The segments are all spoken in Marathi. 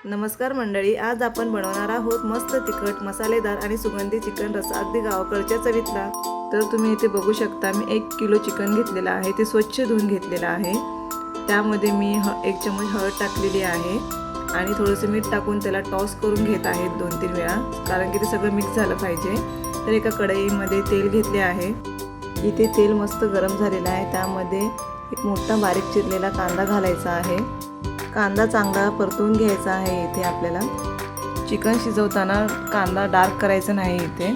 नमस्कार मंडळी, आज आपण बनवणार आहोत मस्त तिखट मसालेदार आणि सुगंधी चिकन रस्सा, अगदी गावाकडच्या चवीतला। तर तुम्ही इथे बघू शकता, मी 1 किलो चिकन घेतलेला आहे, ते स्वच्छ धुवून घेतलेलं आहे। त्यामध्ये मी 1 चमच हळद टाकलेली आहे आणि थोडंसं मीठ टाकून त्याला टॉस करून घेत आहे 2-3 वेळा, कारण की ते सगळं मिक्स झालं पाहिजे। तर एका कढईमध्ये तेल घेतले आहे। इथे तेल मस्त गरम झालेलं आहे, त्यामध्ये एक मोठा बारीक चिरलेला कांदा घालायचा आहे। कांदा चांगला परतून घ्यायचा आहे। इथे आपल्याला चिकन शिजवताना कांदा डार्क करायचा नाही इथे।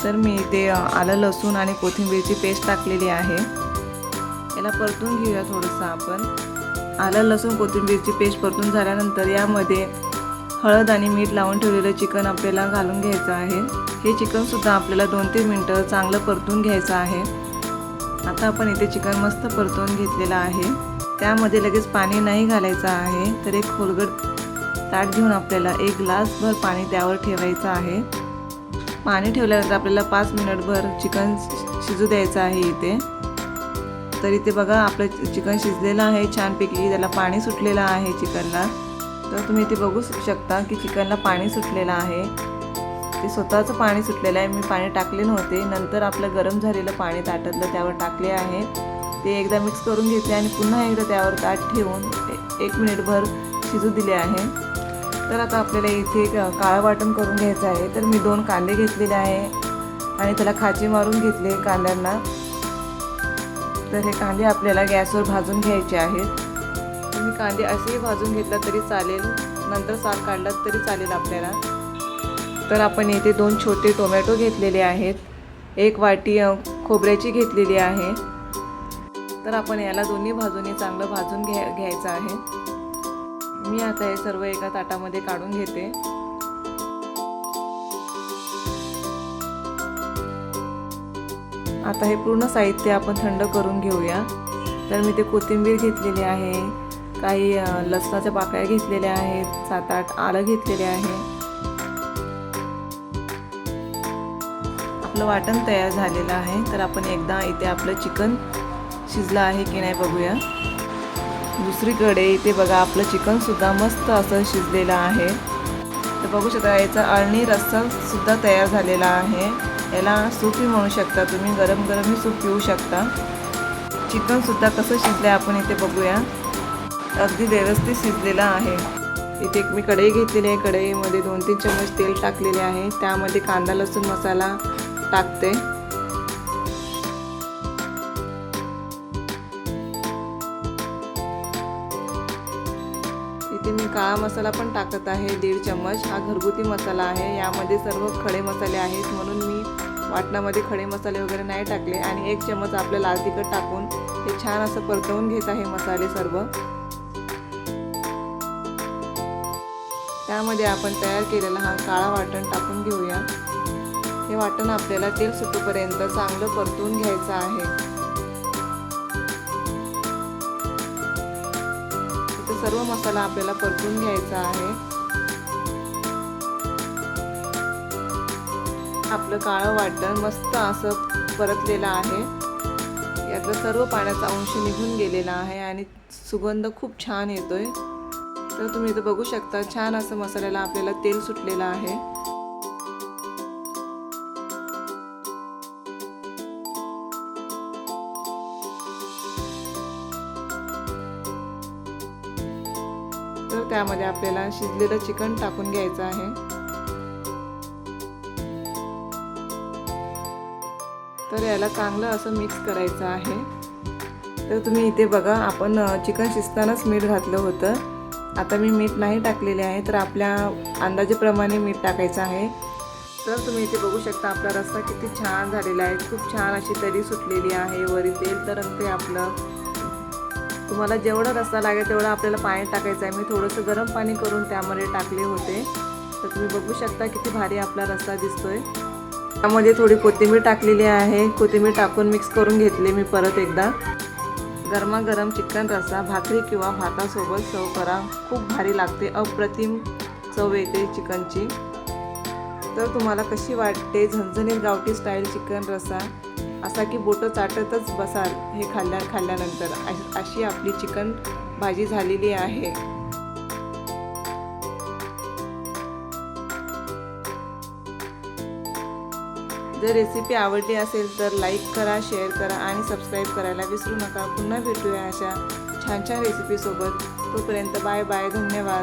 तर मी इथे आलं लसूण आणि कोथिंबीरची पेस्ट टाकलेली आहे। याला परतून घेऊया थोडंसं आपण। आलं लसूण कोथिंबीरची पेस्ट परतून झाल्यानंतर यामध्ये हळद आणि मीठ लावून ठेवलेलं चिकन आपल्याला घालून घ्यायचं आहे। हे चिकन सुद्धा आपल्याला 2-3 मिनिटं चांगलं परतून घ्यायचं आहे। आता आपण इथे चिकन मस्त परतून घेतलेलं आहे। त्यामध्ये लगेच पाणी नाही घालायचं आहे। तर एक खोलगट ताट घेऊन आपल्याला 1 ग्लासभर पाणी त्यावर ठेवायचं आहे। पाणी ठेवल्यानंतर आपल्याला 5 मिनिटभर चिकन शिजू द्यायचं आहे इथे। तर इथे बघा, आपलं चिकन शिजलेलं आहे छानपैकी, त्याला पाणी सुटलेलं आहे चिकनला। तर तुम्ही इथे बघू शकता की चिकनला पाणी सुटलेलं आहे, ते स्वतःचं पाणी सुटलेलं आहे। मी पाणी टाकले नव्हते, नंतर आपलं गरम झालेलं पाणी ताटातलं त्यावर टाकले आहे। ते एकदा मिक्स करून घेतले आणि पुन्हा एकदा त्यावर ताट ठेवून 1 मिनिटभर शिजू दिले आहे। तर आता आपल्याला इथे काळं वाटण करून घ्यायचं आहे। तर मी 2 कांदे घेतलेले आहे आणि त्याला खाची मारून घेतले कांद्यांना। तर हे कांदे आपल्याला गॅसवर भाजून घ्यायचे आहेत। तुम्ही कांदे असेही भाजून घेतला तरी चालेल, नंतर साल काढलात तरी चालेल आपल्याला। तर आपण इथे 2 छोटे टोमॅटो घेतलेले आहेत, 1 वाटी खोबऱ्याची घेतलेली आहे। तर आपण याला दोन्ही बाजूनी चांगलं भाजून घ्यायचं आहे। मी आता हे सर्व एका ताटामध्ये काढून घेते। आता हे पूर्ण साहित्य आपण थंड करून घेऊया। तर मी ते कोथिंबीर घेतलेली आहे, काही लसणाच्या पाकळ्या घेतलेल्या आहेत, 7-8 आलं घेतलेले आहे। आपलं वाटण तयार झालेलं आहे। तर आपण एकदा इथे आपलं चिकन शिजलं आहे की नाही बघूया। दुसरीकडे इथे बघा, आपलं चिकन सुद्धा मस्त असं शिजलेलं आहे। तर बघू शकता, याचा अळणी रस्सा सुद्धा तयार झालेला आहे। याला सूपही म्हणू शकता तुम्ही, गरम गरमही सूप पिऊ शकता। चिकन सुद्धा कसं शिजलं आपण इथे बघूया, अगदी व्यवस्थित शिजलेलं आहे। इथे मी कढई घेतलेली आहे, कढईमध्ये 2-3 चमच तेल टाकलेले आहे। त्यामध्ये कांदा लसूण मसाला टाकते। इथे मी काळा मसाला पण टाकत आहे 1.5 चमच। हा घरगुती मसाला आहे, यामध्ये सर्व खडे मसाले आहेत, म्हणून मी वाटणामध्ये खडे मसाले वगैरे नाही टाकले। आणि 1 चमच आपलं लाल तिखट टाकून हे छान असं परतवून घेत आहे मसाले सर्व। त्यामध्ये आपण तयार केलेला हा काळा वाटण टाकून घेऊया। हे वाटण आपल्याला तेल सुटेपर्यंत चांगलं परतून घ्यायचं आहे। सर्व मसाला आपल्याला परतून घ्यायचा आहे। आपलं काळं वाटण मस्त असं परतलेलं आहे, यातलं सर्व पाण्याचा अंश निघून गेलेला आहे आणि सुगंध खूप छान येतोय। तर तुम्ही इथं बघू शकता, छान असं मसाल्याला आपल्याला तेल सुटलेलं आहे। तर त्यामध्ये आपल्याला शिजलेलं चिकन टाकून घ्यायचं आहे। तर याला चांगलं असं मिक्स करायचं आहे। तर तुम्ही इथे बघा, आपण चिकन शिजतानाच मीठ घातलं होतं, आता मी मीठ नाही टाकलेले आहे। तर आपल्या अंदाजाप्रमाणे मीठ टाकायचं आहे। तर तुम्ही इथे बघू शकता, आपला रस्सा किती छान झालेला आहे, खूप छान अशी तरी सुटलेली आहे, वरी तेल तरंगते आपलं। तुम्हाला जेवढा रस्सा लागेल तेवढं आपल्याला पाणी टाकायचं आहे। मी थोडंसं गरम पाणी करून त्यामध्ये टाकले होते। तर तुम्ही बघू शकता किती भारी आपला रस्सा दिसतोय। त्यामध्ये थोडी कोथिंबीर टाकलेली आहे, कोथिंबीर टाकून मिक्स करून घेतले मी परत एकदा। गरमागरम चिकन रस्सा भाकरी किंवा भातासोबत सर्व करा, खूप भारी लागते, अप्रतिम चव येते चिकनची। तर तुम्हाला कशी वाटते झणझणीत गावठी स्टाईल चिकन रस्सा, असा की बोटं चाटतच बसाल हे खाल्ल्यानंतर, अशी आपली चिकन भाजी झालेली आहे। जर रेसिपी आवडली असेल तर लाईक करा, शेअर करा आणि सबस्क्राईब करायला विसरू नका. पुन्हा भेटूया अशा छान छान रेसिपीसोबत. तोपर्यंत बाय बाय. धन्यवाद.